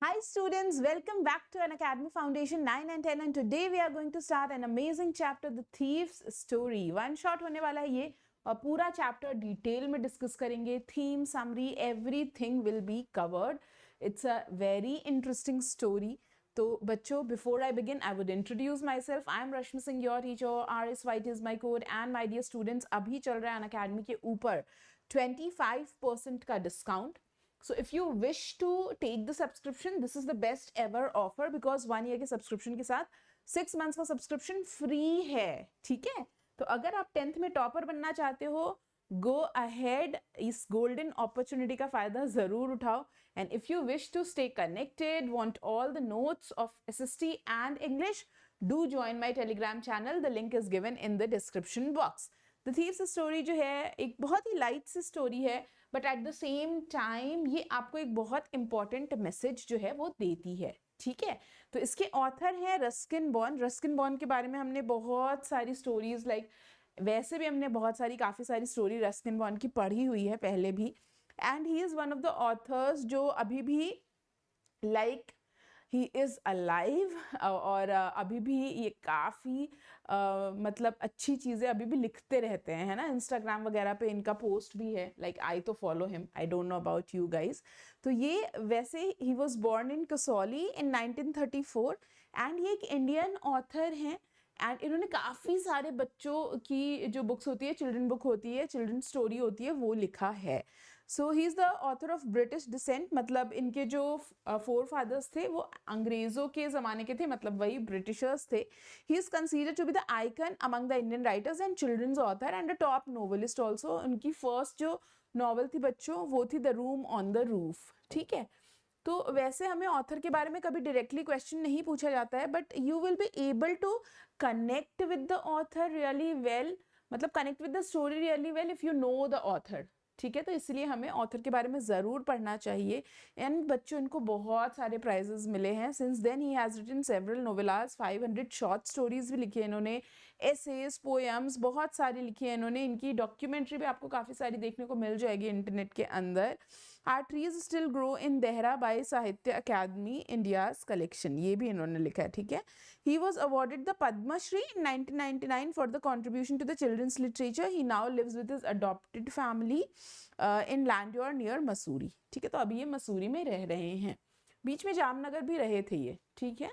Hi students, welcome back to An Academy Foundation 9 and 10 and today we are going to start an amazing chapter, The Thief's Story. One shot होने वाला है ये और पूरा chapter detail में discuss करेंगे. Theme, summary, everything will be covered. It's a very interesting story. तो बच्चों, before I begin I would introduce myself. I am Rashmi Singh, your teacher. RSYT is my code. And my dear students, अभी चल रहा है अन academy के ऊपर 25% का discount. So if you wish to take the subscription, this is the best ever offer because 1 year के subscription के साथ 6 months का सब्सक्रिप्शन फ्री है. ठीक है, तो अगर आप 10th में टॉपर बनना चाहते हो, गो अहेड, इस गोल्डन अपॉर्चुनिटी का फायदा जरूर उठाओ. And if you wish to stay connected, want all the notes of SST and English, do join my Telegram channel. The link is given in the description box. The thieves story जो है एक बहुत ही light सी story है, but at the same time ये आपको एक बहुत इंपॉर्टेंट मैसेज जो है वो देती है. ठीक है, तो इसके ऑथर हैं रस्किन बॉन्ड. रस्किन बॉन्ड के बारे में हमने बहुत सारी स्टोरीज वैसे भी हमने काफ़ी सारी स्टोरी रस्किन बॉन्ड की पढ़ी हुई है पहले भी. And he is one of the author's जो अभी भी ही इज़ अलाइव और अभी भी ये काफ़ी मतलब अच्छी चीज़ें अभी भी लिखते रहते हैं, है ना. इंस्टाग्राम वगैरह पे इनका पोस्ट भी है. आई तो follow him. I don't know about you guys. तो ये वैसे he was born in Kasauli in 1934 and ये एक इंडियन ऑथर हैं. एंड इन्होंने काफ़ी सारे बच्चों की जो बुक्स होती है, चिल्ड्रन बुक होती है, चिल्ड्रन स्टोरी होती है, वो लिखा है. So he is the author of British descent. मतलब इनके जो फोर फादर्स थे वो अंग्रेज़ों के ज़माने के थे, मतलब वही ब्रिटिशर्स थे. He is considered to be the icon among the Indian writers and children's author and a top novelist also. उनकी फर्स्ट जो नॉवल थी बच्चों, वो थी the room on the roof. ठीक है, तो वैसे हमें ऑथर के बारे में कभी डायरेक्टली क्वेश्चन नहीं पूछा जाता है, but you will be able to connect with the author really well, मतलब connect with the story really well if you know the author. ठीक है, तो इसलिए हमें ऑथर के बारे में ज़रूर पढ़ना चाहिए. एंड बच्चों, इनको बहुत सारे प्राइजेस मिले हैं. Since then he has written several novellas, 500 short stories भी लिखी है इन्होंने, एसेज, पोएम्स बहुत सारी लिखी है इन्होंने. इनकी डॉक्यूमेंट्री भी आपको काफ़ी सारी देखने को मिल जाएगी इंटरनेट के अंदर. Our trees still grow in Dehra by Sahitya Akademi India's collection, ये भी इन्होंने लिखा है. ठीक है, he was awarded the Padmashri in 1999 for the contribution to the children's literature. He now lives with his adopted family in Landour near Mussoorie. ठीक है, तो अभी ये मसूरी में रह रहे हैं. बीच में जामनगर भी रहे थे ये. ठीक है,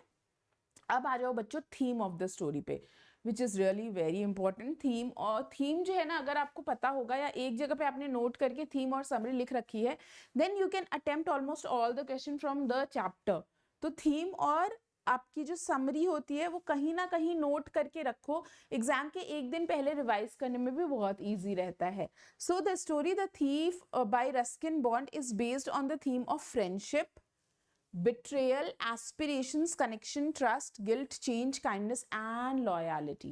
अब आ जाओ बच्चों थीम ऑफ द स्टोरी पे, which is really very important. Theme, और थीम जो है ना, अगर आपको पता होगा या एक जगह पे आपने नोट करके थीम और समरी लिख रखी है, then you can attempt almost all the question from the chapter. तो थीम और आपकी जो समरी होती है वो कहीं ना कहीं नोट करके रखो. एग्जाम के एक दिन पहले रिवाइज करने में भी बहुत ईजी रहता है. So the story the thief bye Ruskin bond is based on the theme of friendship, betrayal, aspirations, connection, trust, guilt, change, kindness and loyalty,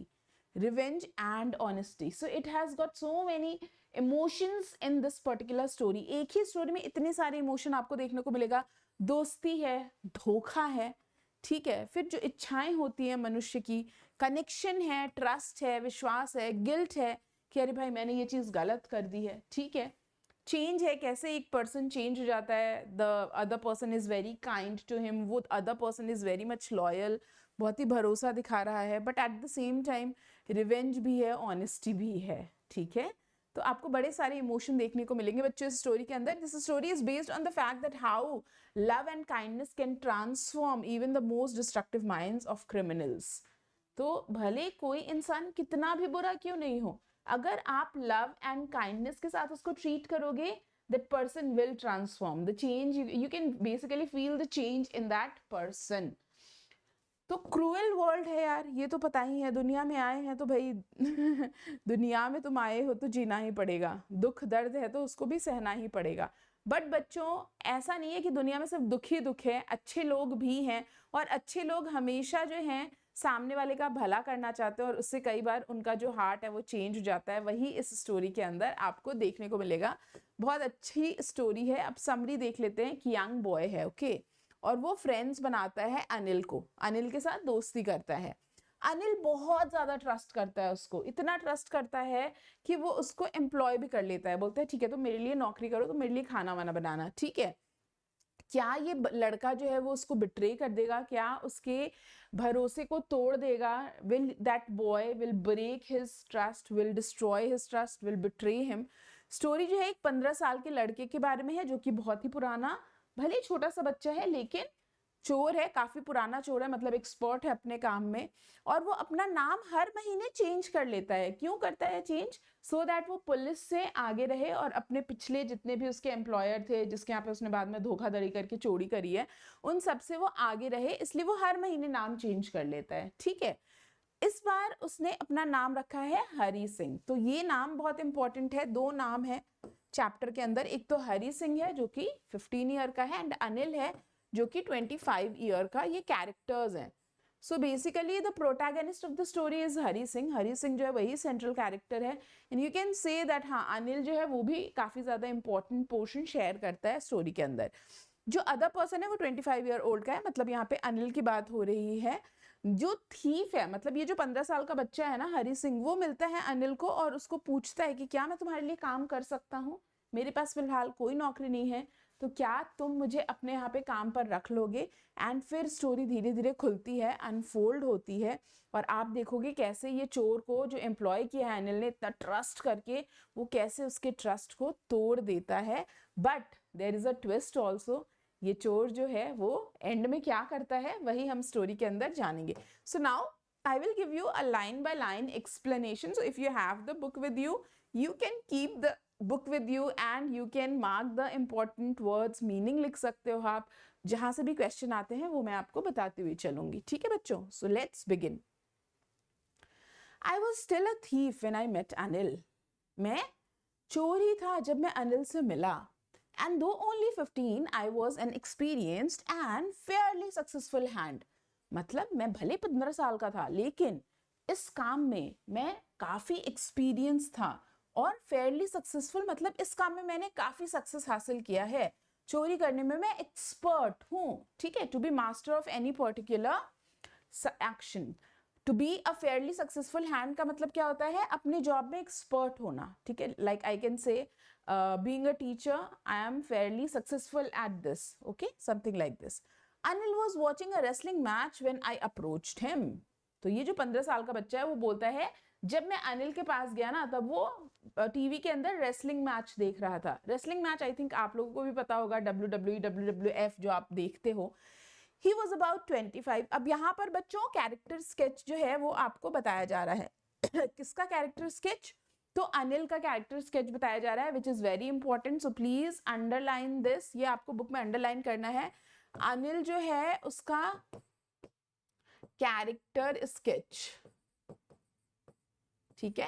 revenge and honesty. So it has got so many emotions in this particular story. एक ही story में इतने सारे emotion आपको देखने को मिलेगा. दोस्ती है, धोखा है, ठीक है, फिर जो इच्छाएं होती हैं मनुष्य की, कनेक्शन है, ट्रस्ट है, विश्वास है, गिल्ट है कि अरे भाई मैंने ये चीज़ गलत कर दी है. ठीक है, चेंज है, कैसे एक पर्सन चेंज हो जाता है. The other person is very kind to him, वो other person is very much loyal, बहुत ही भरोसा दिखा रहा है, but at the same time revenge भी है, ऑनेस्टी भी है. ठीक है, तो आपको बड़े सारे इमोशन देखने को मिलेंगे बच्चों इस स्टोरी के अंदर. This story is based on the fact that how love and kindness can transform even the most destructive minds of criminals. तो भले कोई इंसान कितना भी बुरा क्यों नहीं हो, अगर आप लव एंड काइंडनेस के साथ उसको ट्रीट करोगे, that person will transform. The change, you can basically feel the change in that person. तो क्रूएल वर्ल्ड है यार, ये तो पता ही है. दुनिया में आए हैं तो भाई दुनिया में तुम आए हो तो जीना ही पड़ेगा. दुख दर्द है तो उसको भी सहना ही पड़ेगा. बट बच्चों, ऐसा नहीं है कि दुनिया में सिर्फ दुख ही दुख है, अच्छे लोग भी हैं. और अच्छे लोग हमेशा जो हैं सामने वाले का भला करना चाहते हैं और उससे कई बार उनका जो हार्ट है वो चेंज हो जाता है. वही इस स्टोरी के अंदर आपको देखने को मिलेगा. बहुत अच्छी स्टोरी है. अब समरी देख लेते हैं. कि यंग बॉय है, ओके, और वो फ्रेंड्स बनाता है अनिल को, अनिल के साथ दोस्ती करता है. अनिल बहुत ज़्यादा ट्रस्ट करता है उसको, इतना ट्रस्ट करता है कि वो उसको एम्प्लॉय भी कर लेता है. बोलता है ठीक है तुम मेरे लिए नौकरी करो, तो मेरे लिए खाना वाना बनाना. ठीक है, क्या ये लड़का जो है वो उसको बिट्रे कर देगा, क्या उसके भरोसे को तोड़ देगा, will that boy will break his trust, will destroy his trust, will betray him. Story जो है एक 15 साल के लड़के के बारे में है जो कि बहुत ही पुराना, भले ही छोटा सा बच्चा है लेकिन चोर है, काफी पुराना चोर है, मतलब एक्सपर्ट है अपने काम में, और वो अपना नाम हर महीने चेंज कर लेता है। क्यों करता है चेंज? सो दैट वो पुलिस से आगे रहे और अपने पिछले जितने भी उसके एम्प्लॉयर थे जिसके यहाँ पे उसने बाद में धोखाधड़ी करके चोरी करी है, उन सबसे वो आगे रहे, इसलिए वो हर महीने नाम चेंज कर लेता है। ठीक है, इस बार उसने अपना नाम रखा है हरी सिंह। तो ये नाम बहुत इंपॉर्टेंट है, दो नाम है चैप्टर के अंदर, एक तो हरी सिंह है जो कि 15 ईयर का है, एंड अनिल है जो कि 25 ईयर का। ये कैरेक्टर्स हैं। So basically the protagonist of the story is Hari Singh. Hari Singh जो है वही सेंट्रल कैरेक्टर है, and you can say that हाँ अनिल जो है वो भी काफी ज्यादा इंपॉर्टेंट पोर्शन शेयर करता है स्टोरी के अंदर। जो अदर पर्सन है वो 25 ईयर ओल्ड का है, मतलब यहाँ पे अनिल की बात हो रही है। जो थीफ है, मतलब ये जो 15 साल का बच्चा है ना हरी सिंह, वो मिलता है अनिल को और उसको पूछता है कि क्या मैं तुम्हारे लिए काम कर सकता हूँ, मेरे पास फिलहाल कोई नौकरी नहीं है, तो क्या तुम मुझे अपने यहाँ पे काम पर रख लोगे। एंड फिर स्टोरी धीरे धीरे खुलती है, अनफोल्ड होती है, और आप देखोगे कैसे ये चोर को जो एम्प्लॉय किया है अनिल ने इतना ट्रस्ट करके, वो कैसे उसके ट्रस्ट को तोड़ देता है। But there is a twist also. ये चोर जो है वो एंड में क्या करता है वही हम स्टोरी के अंदर जानेंगे। So now I will give you a line by line explanation. So if you have the book with you, you can keep the book with you and you can mark the important words, meaning लिख सकते हो आप। जहां से भी question आते हैं वो मैं आपको बताती हुई चलूंगी। ठीक है बच्चों, so let's begin. I was still a thief when I met Anil. मैं चोर ही था जब मैं अनिल से मिला। And though only 15, I was an experienced and fairly successful hand. मतलब मैं भले 15 साल का था लेकिन इस काम में मैं काफी एक्सपीरियंस था, और फेयरली सक्सेसफुल मतलब इस काम में मैंने काफी सक्सेस हासिल किया है। चोरी करने में मैं एक्सपर्ट हूँ। ठीक है, to be master of any particular action. To be a fairly successful hand का मतलब क्या होता है? अपने जॉब में एक्सपर्ट होना। ठीक है, like I can say being a teacher I am Fairlie successful at this, okay, something like this. Anil was watching a wrestling match when I approached him. तो ये जो 15 साल का बच्चा है वो बोलता है जब मैं अनिल के पास गया ना तब वो टीवी के अंदर रेसलिंग मैच देख रहा था। रेसलिंग मैच आई थिंक आप लोगों को भी पता होगा, WWE, WWF जो आप देखते हो। He was about 25। अब यहाँ पर बच्चों कैरेक्टर स्केच जो है वो आपको बताया जा रहा है। किसका कैरेक्टर स्केच? तो अनिल का कैरेक्टर स्केच बताया जा रहा है, which is very important. So please underline this, ये आपको बुक में अंडरलाइन करना है। अनिल जो है उसका कैरेक्टर स्केच, ठीक है,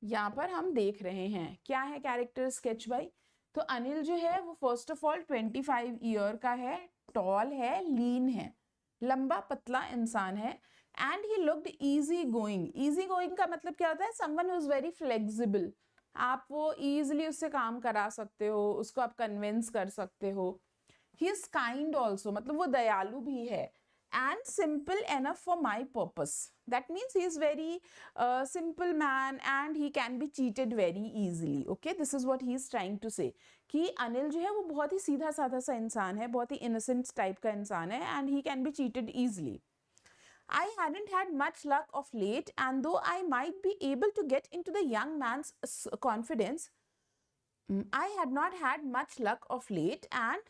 यहाँ पर हम देख रहे हैं क्या है कैरेक्टर स्केच भाई। तो अनिल जो है वो फर्स्ट ऑफ ऑल 25 ईयर का है, टॉल है, लीन है, लंबा पतला इंसान है, and he looked easy going. Easy going का मतलब क्या होता है? Someone who is very flexible. आप वो इजिली उससे काम करा सकते हो, उसको आप कन्विंस कर सकते हो। ही इज काइंड ऑल्सो, मतलब वो दयालु भी है, and simple enough for my purpose. That means he is very simple man and he can be cheated very easily. Okay, this is what he is trying to say कि अनिल जो है वो बहुत ही सीधा साधा सा इंसान है, बहुत ही innocent टाइप का इंसान है, and he can be cheated easily. I hadn't had much luck of late, and though I might be able to get into the young man's confidence, I had not had much luck of late and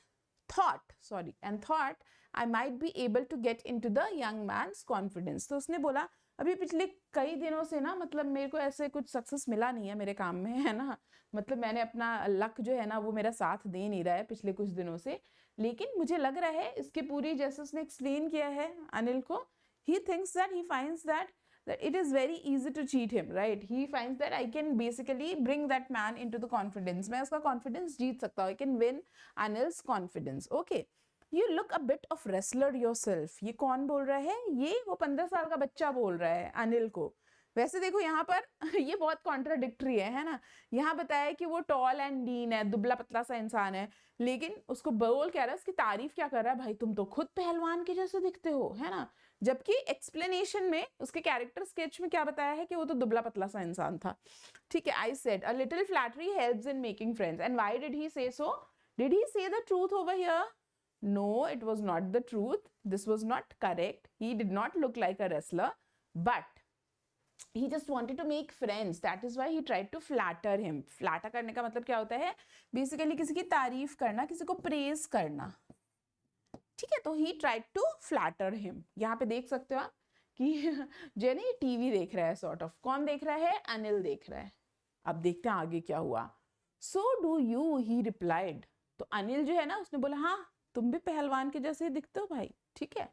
thought I might be able to get into the young man's confidence. तो उसने बोला अभी पिछले कई दिनों से ना, मतलब मेरे को ऐसे कुछ सक्सेस मिला नहीं है मेरे काम में, है ना, मतलब मैंने अपना लक जो है ना वो मेरा साथ दे नहीं रहा है पिछले कुछ दिनों से, लेकिन मुझे लग रहा है इसके पूरी, जैसे उसने एक्सप्लेन किया है अनिल को, he thinks that he finds that it is very easy to cheat him, right? He finds that I can basically bring that man into the confidence. मैं उसका confidence जीत सकता हूँ. I can win Anil's confidence. Okay. You look a bit of wrestler yourself. ये कौन बोल रहा है? ये वो 15 साल का बच्चा बोल रहा है अनिल को। वैसे देखो यहाँ पर ये बहुत कॉन्ट्राडिक्टरी है ना। यहाँ बताया कि वो टॉल एंड लीन है, दुबला पतला सा इंसान है, लेकिन उसको बोल क्या रहा है, उसकी तारीफ क्या कर रहा है, भाई तुम तो खुद पहलवान के जैसे दिखते हो, है ना। जबकि एक्सप्लेनेशन में उसके कैरेक्टर स्केच में क्या बताया है कि वो तो दुबला पतला सा इंसान था। ठीक है, I said a little flattery helps in making friends, and why did he से सो? Did he say the truth over here? No, it was not the truth. This was not correct. He did not look like a wrestler, but he just wanted to make friends. That is why he tried to flatter him. Flatter करने का मतलब क्या होता है? Basically किसी की तारीफ करना, किसी को praise करना. ठीक है, तो he tried to flatter him. यहाँ पे देख सकते हो आप कि जो है ना ये टीवी देख रहा है sort of. कौन देख रहा है? अनिल देख रहा है. अब देखते हैं आगे क्या हुआ. So do you? He replied. तो अनिल जो है ना उसने बोला हाँ तुम भी पहलवान के जैसे दिखते हो भाई. ठीक है.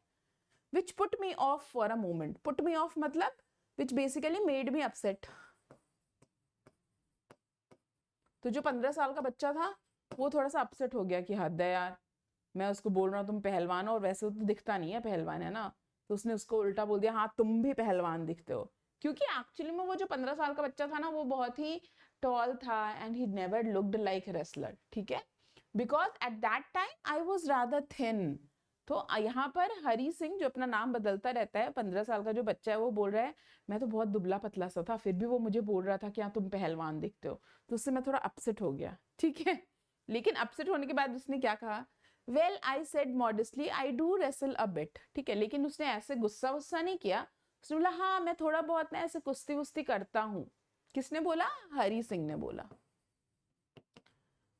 Which put me off for a moment. Put me off मतलब which basically made me upset. तो जो 15 साल का बच्चा था वो थोड़ा सा अपसेट हो गया कि हद है यार, मैं उसको बोल रहा हूँ तुम पहलवान हो और वैसे तो दिखता नहीं है पहलवान, है ना. तो उसने उसको उल्टा बोल दिया हाँ तुम भी पहलवान दिखते हो. क्योंकि एक्चुअली में वो जो 15 साल का बच्चा था ना वो बहुत ही टॉल था and he never looked like wrestler. ठीक है, because at that time I was rather thin. तो यहाँ पर हरी सिंह जो अपना नाम बदलता रहता है, 15 साल का जो बच्चा है वो बोल रहा है मैं तो बहुत दुबला पतला सा था, फिर भी वो मुझे बोल रहा था कि हाँ तुम पहलवान दिखते हो. तो उससे मैं थोड़ा अपसेट हो गया. ठीक है, लेकिन अपसेट होने के बाद उसने क्या कहा, well I said modestly I do wrestle a bit. ठीक है, लेकिन उसने ऐसे गुस्सा वुस्सा नहीं किया. उसने बोला हाँ मैं थोड़ा बहुत ना ऐसे कुश्ती वुस्ती करता हूँ. किसने बोला? हरी सिंह ने बोला.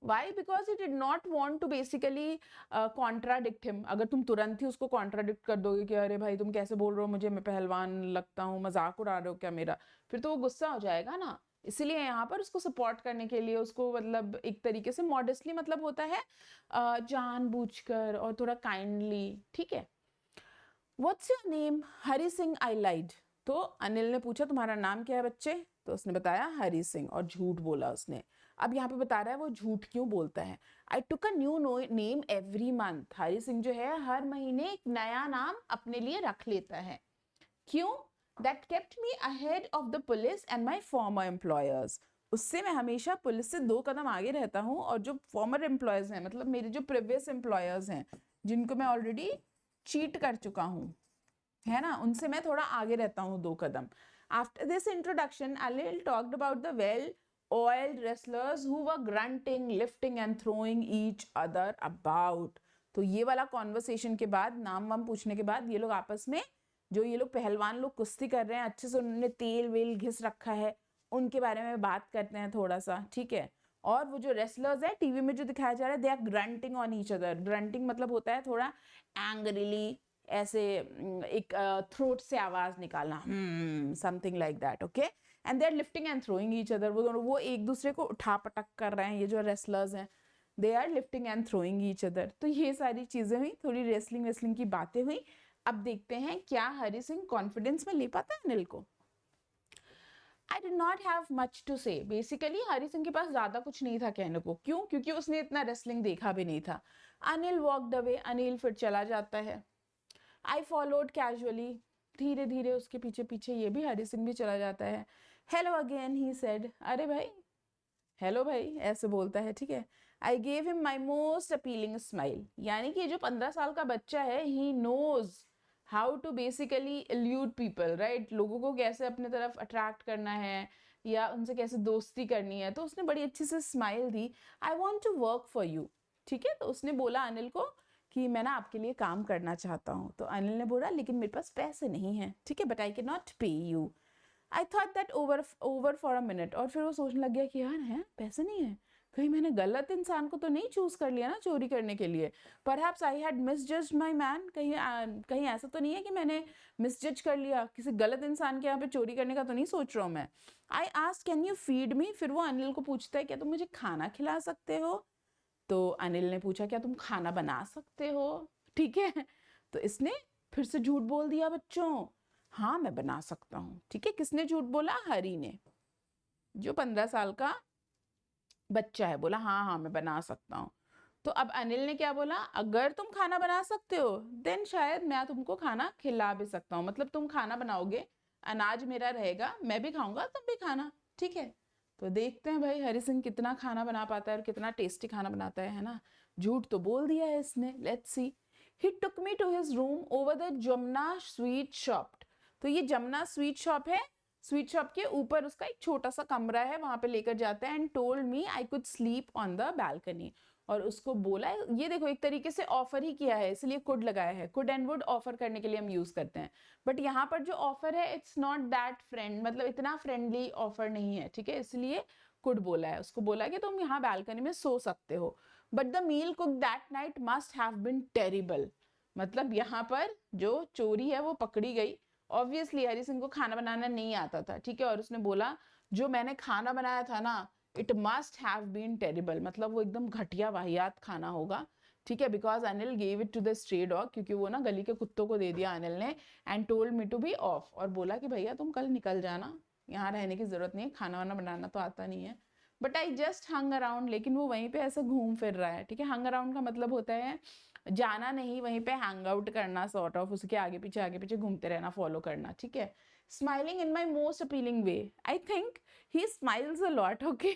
Why? Because he did not want to basically contradict him. अगर तुम तुरंत ही उसको contradict कर दोगे कि अरे भाई तुम कैसे बोल रहे हो मुझे, मैं पहलवान लगता हूँ, मजाक उड़ा रहे हो क्या मेरा, फिर तो वो गुस्सा हो जाएगा ना. इसीलिए यहाँ पर उसको सपोर्ट करने के लिए उसको मतलब एक तरीके से मॉडेस्टली मतलब होता है जानबूझकर और थोड़ा काइंडली. ठीक है. What's your name? Hari Singh. I lied. तो अनिल ने पूछा तुम्हारा नाम क्या है बच्चे? तो उसने बताया हरी सिंह और झूठ बोला उसने. अब यहाँ पे बता रहा है वो झूठ क्यों बोलता है. I took a new name every month. Hari Singh जो है हर महीने एक नया नाम अपने लिए रख लेता है. क्यों? That kept me ahead of the police and my farmer employers. उससे मैं हमेशा पुलिस से 2 कदम आगे रहता हूँ और जो फॉर्मर एम्प्लॉयर्स हैं मतलब मेरे जो प्रीवियस एम्प्लॉयर्स हैं जिनको मैं ऑलरेडी चीट कर चुका हूँ, है ना, उनसे मैं थोड़ा आगे रहता हूँ 2 कदम. After this introduction Anil talked about the well oiled wrestlers who were grunting, lifting and throwing each other about. तो ये वाला कॉन्वर्सेशन के बाद, नाम वाम पूछने के बाद, ये लोग आपस में जो ये लोग पहलवान लोग कुश्ती कर रहे हैं, अच्छे से उन्होंने तेल वेल घिस रखा है, उनके बारे में बात करते हैं थोड़ा सा. ठीक है. और वो जो रेसलर्स है टीवी में जो दिखाया जा रहा है they are grunting on each other. Grunting मतलब होता है थोड़ा एंग्रीली ऐसे एक थ्रोट से आवाज निकालना, something like that. Okay. And they are lifting and throwing each other. वो दोनों वो एक दूसरे को उठा पटक कर रहे हैं. ये जो रेसलर्स हैं they are lifting and throwing each other. तो ये सारी चीजें हुई, थोड़ी रेसलिंग की बातें हुई. अब देखते हैं क्या हरी सिंह कॉन्फिडेंस में ले पाता है अनिल को. I did not have much to say. Basically Hari Singh के पास ज्यादा कुछ नहीं था कहने को. क्यों? क्योंकि उसने इतना रेसलिंग देखा भी नहीं था. Anil walked away. अनिल फिर चला जाता है. I followed casually. धीरे धीरे उसके पीछे पीछे ये भी हरी सिंह भी चला जाता है. Hello again he said. अरे भाई हेलो भाई ऐसे बोलता है. ठीक है. I gave him my most appealing smile. यानी कि जो 15 साल का बच्चा है he knows how to basically allude people, right. लोगों को कैसे अपने तरफ अट्रैक्ट करना है या उनसे कैसे दोस्ती करनी है. तो उसने बड़ी अच्छी से स्माइल दी. I want to work for you. ठीक है. तो उसने बोला अनिल को कि मैं ना आपके लिए काम करना चाहता हूँ. तो अनिल ने बोला लेकिन मेरे पास पैसे नहीं हैं. ठीक है. बट आई कैन नॉट पे you. I thought that over for a minute. और फिर वो सोचने लग गया कि यार हैं पैसे नहीं है, कहीं मैंने गलत इंसान को तो नहीं चूज कर लिया ना चोरी करने के लिए. Perhaps I had misjudged my man. कहीं ऐसा तो नहीं है कि मैंने मिसजज कर लिया, किसी गलत इंसान के यहाँ पे चोरी करने का तो नहीं सोच रहा हूँ मैं. I asked can you feed me. फिर वो अनिल को पूछता है क्या तुम मुझे खाना खिला सकते हो. तो अनिल ने पूछा क्या तुम खाना बना सकते हो. ठीक है. तो इसने फिर से झूठ बोल दिया बच्चों. हाँ मैं बना सकता हूँ. ठीक है. किसने झूठ बोला? हरी ने. जो 15 साल का बच्चा है बोला हाँ हाँ मैं बना सकता हूँ. तो अब अनिल ने क्या बोला, अगर तुम खाना बना सकते हो देन शायद मैं तुमको खाना खिला भी सकता हूँ. मतलब तुम खाना बनाओगे, अनाज मेरा रहेगा, मैं भी खाऊंगा तुम भी खाना. ठीक है. तो देखते हैं भाई हरी सिंह कितना खाना बना पाता है और कितना टेस्टी खाना बनाता है ना. झूठ तो बोल दिया है इसने. Let's see. He took me to his room over the Jamuna sweet shop. तो ये जमुना स्वीट शॉप है. स्वीट शॉप के ऊपर उसका एक छोटा सा कमरा है, वहां पे लेकर जाता है. And told me I could sleep on the balcony. और उसको बोला, ये देखो एक तरीके से ऑफर ही किया है, इसलिए कुड लगाया है, कुड एंड वुड ऑफर करने के लिए हम यूज करते हैं, बट यहाँ पर जो ऑफर है इट्स नॉट दैट फ्रेंड, मतलब इतना फ्रेंडली ऑफर नहीं है, ठीक है, इसलिए कुड बोला है, उसको बोला कि तुम यहाँ बालकनी में सो सकते हो, but the meal cook that night must have been terrible, मतलब यहाँ पर जो चोरी है वो पकड़ी गई, ऑब्वियसली हरी सिंह को खाना बनाना नहीं आता था, ठीक है, और उसने बोला जो मैंने खाना बनाया था ना it must have been terrible, मतलब वो एकदम घटिया वाहियात खाना होगा, ठीक है, because Anil gave it to the stray dog, क्योंकि वो ना गली के कुत्तों को दे दिया अनिल ने, and told me to be off, और बोला कि भैया तुम कल निकल जाना, यहाँ रहने की जरूरत नहीं है, खाना वाना बनाना तो आता नहीं है, but I just hung around, लेकिन वो वहीं पे ऐसे घूम फिर रहा है, ठीक है, हंग अराउंड का मतलब होता है जाना नहीं, वहीं पे हैंग आउट करना, सॉर्ट ऑफ उसके आगे पीछे घूमते रहना, फॉलो करना, ठीक है, smiling in my most appealing way. I think he smiles a lot, okay?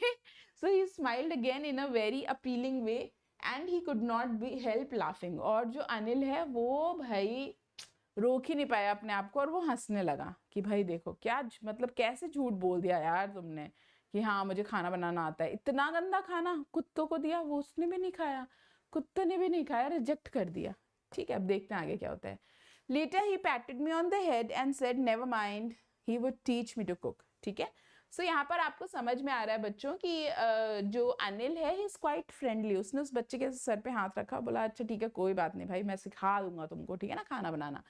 So he smiled again in a very appealing way and he could not be help laughing. और जो अनिल है वो भाई रोक ही नहीं पाया अपने आप को और वो हंसने लगा कि भाई देखो क्या मतलब कैसे झूठ बोल दिया यार तुमने कि हाँ मुझे खाना बनाना आता है, इतना गंदा खाना कुत्तों को दिया, वो उसने भी नहीं खाया, कुत्ते ने भी नहीं खाया, रिजेक्ट कर दिया, ठीक है, अब देखते हैं आगे क्या होता है। Later he patted me on the head and said never mind, he would teach me to cook, ठीक है, सो यहाँ पर आपको समझ में आ रहा है बच्चों कि जो अनिल है ही इज क्वाइट फ्रेंडली, उसने उस बच्चे के सर पे हाथ रखा, बोला अच्छा ठीक है कोई बात नहीं भाई मैं सिखा दूंगा तुमको, ठीक है ना खाना बनाना।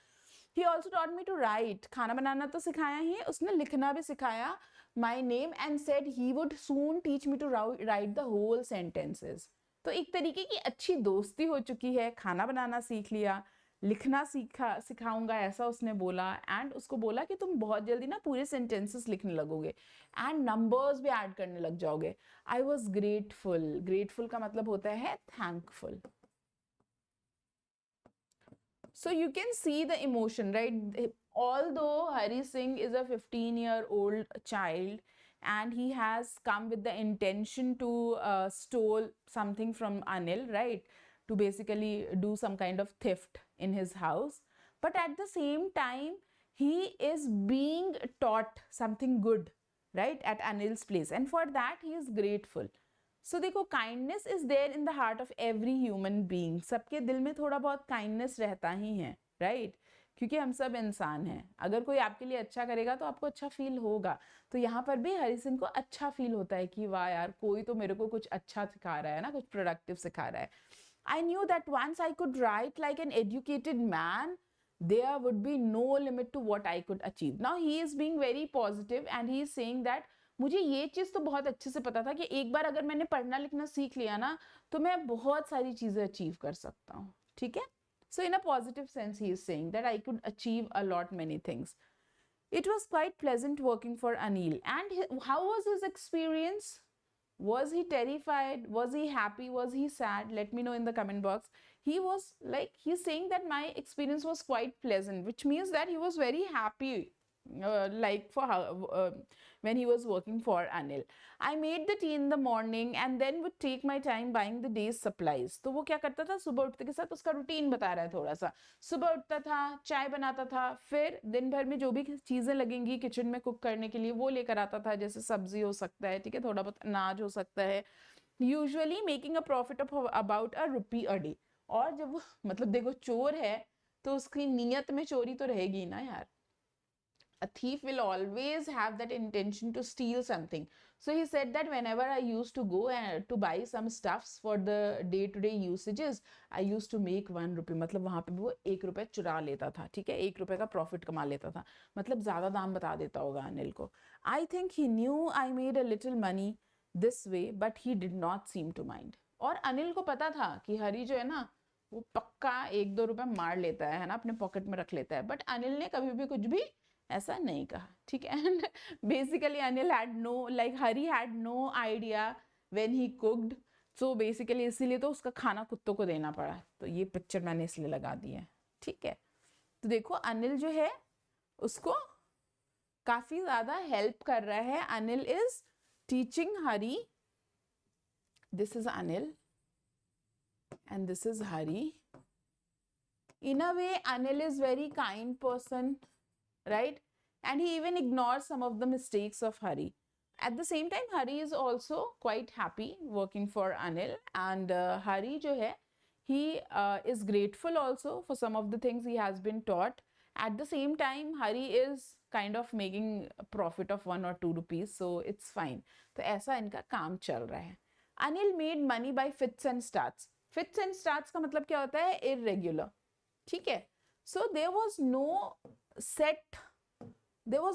He also taught me to write, खाना बनाना तो सिखाया ही, उसने लिखना भी सिखाया, my name, and said he would soon teach me to write the whole sentences। तो एक तरीके की अच्छी दोस्ती हो चुकी है, खाना बनाना सीख लिया, लिखना सिखाऊंगा ऐसा उसने बोला, एंड उसको बोला कि तुम बहुत जल्दी ना पूरे सेंटेंसेस लिखने लगोगे एंड नंबर्स भी ऐड करने लग जाओगे। आई वॉज ग्रेटफुल, ग्रेटफुल का मतलब होता है thankful. So you can see the emotion, right? Although Hari Singh is a 15-year-old child and he has come with the intention to steal something from Anil, right? To basically do some kind of theft in his house. But at the same time, he is being taught something good, right? At Anil's place. And for that, he is grateful. So देखो kindness is there in the heart of every human being, सबके दिल में थोड़ा बहुत kindness रहता ही है, right? क्योंकि हम सब इंसान हैं, अगर कोई आपके लिए अच्छा करेगा तो आपको अच्छा फील होगा, तो यहाँ पर भी हरी सिंह को अच्छा फील होता है कि वाह यार कोई तो मेरे को कुछ अच्छा सिखा रहा है ना, कुछ प्रोडक्टिव सिखा रहा है। I knew that once I could write like an educated man there would be no limit to what I could achieve. Now he is being very positive and he is saying that मुझे ये चीज़ तो बहुत अच्छे से पता था कि एक बार अगर मैंने पढ़ना लिखना सीख लिया ना तो मैं बहुत सारी चीज़ें अचीव कर सकता हूँ, ठीक है? So in a positive sense he is saying that I could achieve a lot many things. It was quite pleasant working for Anil. And how was his experience? Was he terrified? Was he happy? Was he sad? Let me know in the comment box. He was like, he's saying that my experience was quite pleasant, which means that he was very happy like for how when he was working for Anil. I made the tea in the morning and then would take my time buying the day's supplies. तो वो क्या करता था, सुबह उठते के साथ उसका रूटीन बता रहा है थोड़ा सा, सुबह उठता था, चाय बनाता था, फिर दिन भर में जो भी चीज़ें लगेंगी किचन में कुक करने के लिए वो लेकर आता था, जैसे सब्जी हो सकता है, ठीक है, थोड़ा बहुत अनाज हो सकता है, usually making a profit of about ₹1 a day। और जब वो मतलब देखो चोर है तो उसकी नीयत में चोरी तो रहेगी ना यार, a thief will always have that intention to steal something. So he said that whenever I used to go and to buy some stuffs for the day-to-day usages, I used to make ₹1, मतलब वहाँ पे वो ₹1 चुरा लेता था, ठीक है, ₹1 का प्रॉफिट कमा लेता था, मतलब ज़्यादा दाम बता देता होगा अनिल को। I think he knew I made a little money this way, but he did not seem to mind. और अनिल को पता था कि हरी जो है ना वो पक्का ₹1-2 मार लेता है ना, अपने पॉकेट में रख लेता है, बट अनिल ने कभी भी कुछ भी ऐसा नहीं कहा, ठीक है। And basically Anil had no like Hari had no idea when he cooked, so basically इसीलिए तो उसका खाना कुत्तों को देना पड़ा, तो ये पिक्चर मैंने इसलिए लगा दी है, ठीक है। तो देखो अनिल जो है उसको काफी ज्यादा हेल्प कर रहा है, Anil is teaching Hari, this is Anil and this is Hari. In a way Anil is very kind person, right? And he even ignores some of the mistakes of Hari. At the same time, Hari is also quite happy working for Anil, and Hari जो है, he is grateful also for some of the things he has been taught. At the same time, Hari is kind of making a profit of 1 or 2 rupees, so it's fine. तो ऐसा इनका काम चल रहा है. Anil made money by fits and starts. Fits and starts का मतलब क्या होता है? Irregular. ठीक है? So there was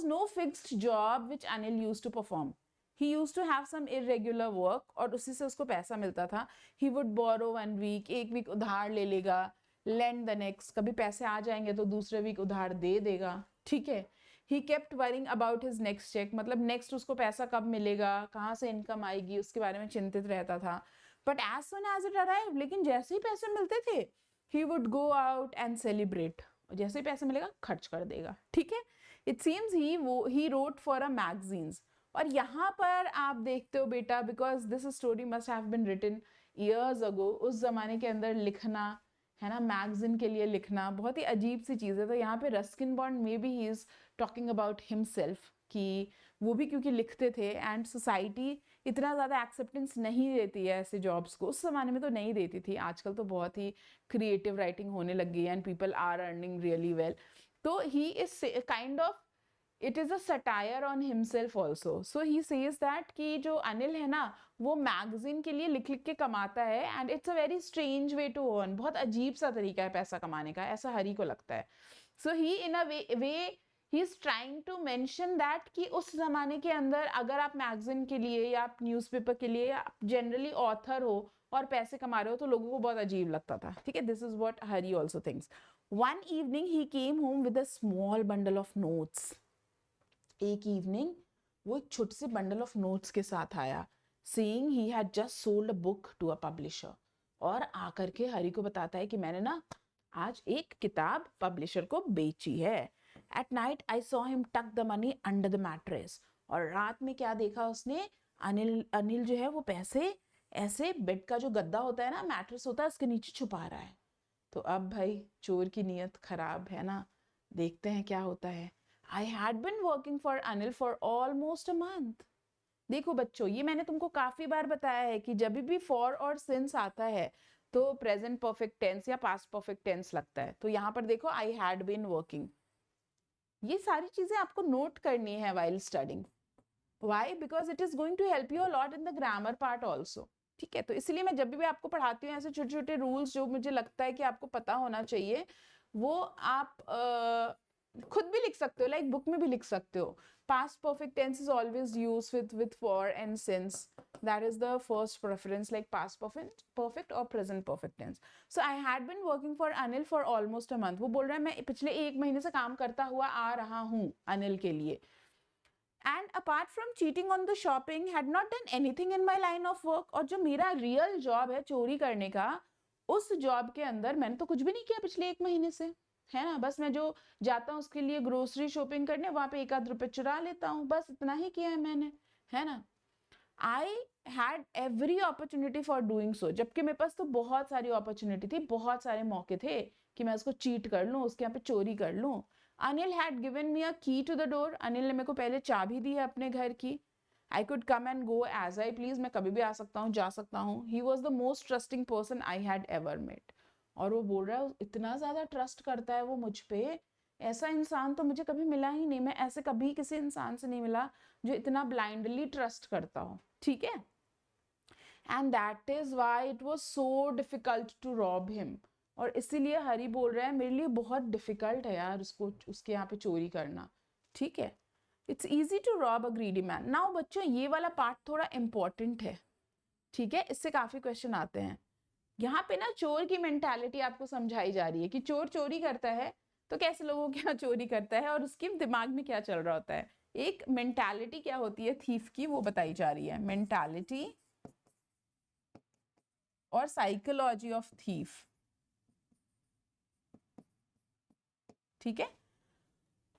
no fixed job which Anil used to perform. He used to have some irregular work और उसी से उसको पैसा मिलता था. He would borrow 1 week, एक week उधार ले लेगा, lend the next, कभी पैसे आ जाएंगे तो दूसरे week उधार दे देगा. ठीक है? He kept worrying about his next check, मतलब next उसको पैसा कब मिलेगा, कहाँ से इनकम आएगी, उसके बारे में चिंतित रहता था. But as soon as it arrived, लेकिन जैसे ही पैसे मिलते थे, he would go out and celebrate. जैसे ही पैसे मिलेगा खर्च कर देगा. ठीक है? It seems he wrote for a magazines. और यहाँ पर आप देखते हो बेटा, because this story must have been written years ago, उस जमाने के अंदर लिखना है ना, मैगजीन के लिए लिखना बहुत ही अजीब सी चीज़ है. तो यहाँ पे Ruskin bond may be he is talking about himself कि वो भी क्योंकि लिखते थे, एंड सोसाइटी इतना ज़्यादा एक्सेप्टेंस नहीं देती है ऐसे जॉब्स को. उस ज़माने में तो नहीं देती थी, आजकल तो बहुत ही क्रिएटिव राइटिंग होने लग गई है and people are earning really well. तो he is kind of, it is a satire on himself also. So he says that कि जो अनिल है ना, वो मैगजीन के लिए लिख लिख के कमाता है, and it's a very strange way to earn. बहुत अजीब सा तरीका है पैसा कमाने का, ऐसा हरी को लगता है. So he in a way he is trying to mention that कि उस जमाने के अंदर अगर आप मैगजीन के लिए या आप न्यूज़पेपर के लिए या आप जनरली ऑथर हो और पैसे कमा रहे हो तो लोगों को बहुत अजीब लगता था. ठीक है? This is what Hari also thinks. One evening he came home with a small bundle of notes. एक इवनिंग वो एक छोटे से बंडल ऑफ नोट्स के साथ आया, saying he had just sold a book to a publisher. और आकर के हरी को बताता है कि मैंने ना आज एक किताब पब्लिशर को बेची है. At night I saw him tuck the money under the mattress. और रात में क्या देखा उसने, अनिल जो है वो पैसे ऐसे बेड का जो गद्दा होता है ना, मैट्रेस होता है, उसके नीचे छुपा रहा है. तो अब भाई चोर की नीयत खराब है ना, देखते हैं क्या होता है. I had been working for Anil for almost a month. देखो बच्चों, ये मैंने तुमको काफी बार बताया है कि जब भी for और since आता है तो present perfect tense या past perfect tense लगता है. तो यहाँ पर देखो I had been working. ये सारी चीजें आपको नोट करनी है while studying. Why? Because it is going to help you a lot in the grammar part also. ठीक है? तो इसलिए मैं जब भी आपको पढ़ाती हूँ ऐसे छोटे छोटे रूल्स जो मुझे लगता है कि आपको पता होना चाहिए, वो आप खुद भी लिख सकते हो, लाइक बुक में भी लिख सकते हो. Past perfect tense is always used with for and since. That is the first preference, like past perfect or present perfect tense. So I had been working for Anil for almost a month. वो बोल रहा है मैं पिछले 1 महीने से काम करता हुआ आ रहा हूँ अनिल के लिए. And apart from cheating on the shopping, had not done anything in my line of work. और जो मेरा रियल जॉब है चोरी करने का, उस जॉब के अंदर मैंने तो कुछ भी नहीं किया पिछले 1 महीने से, है ना. बस मैं जो जाता हूँ उसके लिए ग्रोसरी शॉपिंग करने, वहां पे 1 आध रुपए चुरा लेता हूँ, बस इतना ही किया है मैंने, है ना. I had every opportunity for doing so. जबकि मेरे पास तो बहुत सारी अपॉर्चुनिटी थी, बहुत सारे मौके थे कि मैं उसको चीट कर लूँ, उसके यहाँ पे चोरी कर लूँ. अनिल हैड गिवन मी अ की टू द डोर. अनिल ने मेरे को पहले चाबी दी है अपने घर की. I could come and go as I please. मैं कभी भी आ सकता हूँ, जा सकता हूँ. He was the most trusting person I had ever met. और वो बोल रहा है इतना ज़्यादा ट्रस्ट करता है वो मुझ पे, ऐसा इंसान तो मुझे कभी मिला ही नहीं. मैं ऐसे कभी किसी इंसान से नहीं मिला जो इतना ब्लाइंडली ट्रस्ट करता हो. ठीक है? And that is why it was so difficult to rob him. और इसीलिए हरी बोल रहा है मेरे लिए बहुत डिफिकल्ट है यार उसके यहाँ पे चोरी करना. ठीक है? It's easy to rob a greedy man. Now बच्चों ये वाला पार्ट थोड़ा इंपॉर्टेंट है. ठीक है? इससे काफी क्वेश्चन आते हैं. यहाँ पे ना चोर की मेंटालिटी आपको समझाई जा रही है कि चोर चोरी करता है तो कैसे लोगों के यहाँ चोरी करता है और उसके दिमाग में क्या चल रहा होता है. एक मेंटालिटी क्या होती है थीफ की, वो बताई जा रही है. मेंटालिटी और साइकोलॉजी ऑफ थीफ. ठीक है?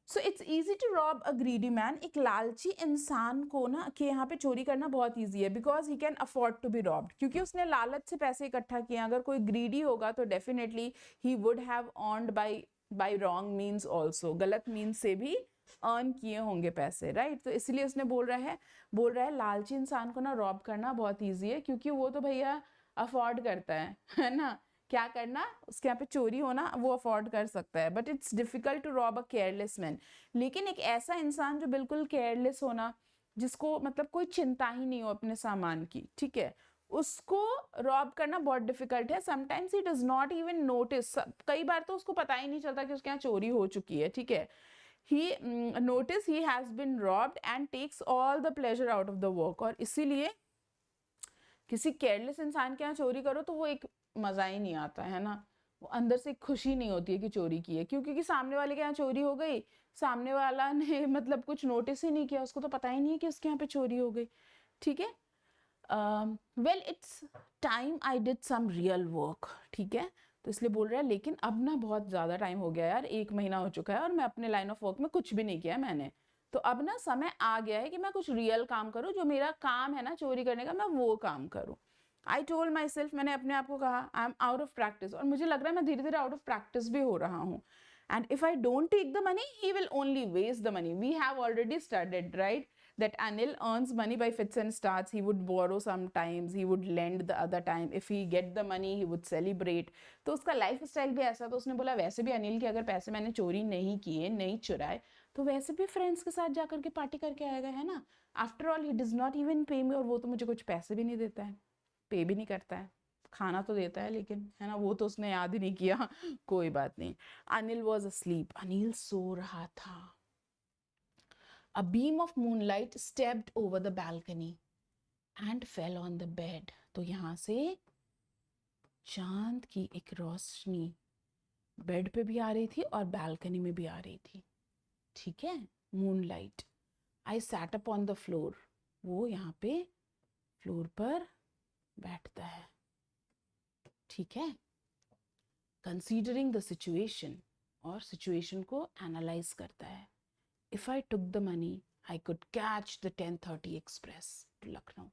So it's easy to rob a greedy man. एक लालची इंसान को ना के यहाँ पे चोरी करना बहुत ईजी है, because he can afford to be robbed. क्योंकि उसने लालच से पैसे इकट्ठा किए. अगर कोई ग्रीडी होगा तो definitely he would have earned by wrong means also. गलत मीन्स से भी अर्न किए होंगे पैसे, राइट। तो इसलिए उसने बोल रहा है लालची इंसान को ना रॉब करना बहुत ईजी है, क्योंकि वो तो भैया अफोर्ड करता है ना। क्या करना, उसके यहाँ पे चोरी होना वो अफोर्ड कर सकता है, but it's difficult to rob a careless man. लेकिन एक ऐसा इंसान जो बिल्कुल केयरलेस होना, जिसको मतलब कोई चिंता ही नहीं हो अपने सामान की, ठीक है, उसको रॉब करना बहुत डिफिकल्ट है। Sometimes he does not even notice, कई बार तो उसको पता ही नहीं चलता कि उसके यहाँ चोरी हो चुकी है, ठीक है। he notice he has been robbed and takes all the pleasure out of the work। और इसीलिए किसी केयरलेस इंसान के यहाँ चोरी करो तो वो एक मजा ही नहीं आता है ना, वो अंदर से खुशी नहीं होती है कि चोरी की है, क्योंकि सामने वाले के यहाँ चोरी हो गई, सामने वाला ने मतलब कुछ नोटिस ही नहीं किया, उसको तो पता ही नहीं है कि उसके यहाँ पे चोरी हो गई, ठीक है। Well it's time I did some real work, ठीक है। तो इसलिए बोल रहा है लेकिन अब ना बहुत ज़्यादा टाइम हो गया यार, 1 महीना हो चुका है और मैं अपने लाइन ऑफ वर्क में कुछ भी नहीं किया मैंने, तो अब ना समय आ गया है कि मैं कुछ रियल काम करूँ, जो मेरा काम है ना चोरी करने का, मैं वो काम करूँ। आई टोल्ड माई सेल्फ, मैंने अपने आप को कहा I am out of practice, और मुझे लग रहा है मैं धीरे धीरे आउट ऑफ प्रैक्टिस भी हो रहा हूँ। And if I don't take the money he will only waste the money, we have already studied, right, that Anil earns money by fits and starts. He would borrow sometimes, he would lend the other time. If he get the money, he would celebrate. तो उसका life style भी ऐसा, तो उसने बोला वैसे भी अनिल के अगर पैसे मैंने चोरी नहीं किए, नहीं चुराए, तो वैसे भी फ्रेंड्स के साथ जाकर के पार्टी करके आएगा, है ना। After all he does not even पे मी, और वो तो मुझे कुछ पैसे भी नहीं देता है, पे भी नहीं करता है, खाना तो देता है लेकिन, है ना, वो तो उसने याद ही नहीं किया। कोई बात नहीं। अनिल वॉज asleep, अनिल सो रहा था। A beam of moonlight stepped over the balcony and fell on the bed। तो यहाँ से चांद की एक रोशनी बेड पे भी आ रही थी और बालकनी में भी आ रही थी, ठीक है, moonlight. I sat up on the floor, वो यहाँ पे फ्लोर पर बैठता है, ठीक है, कंसीडरिंग द सिचुएशन, और सिचुएशन को एनालाइज करता है। If I took the money, I could catch the 10:30 express to Lucknow.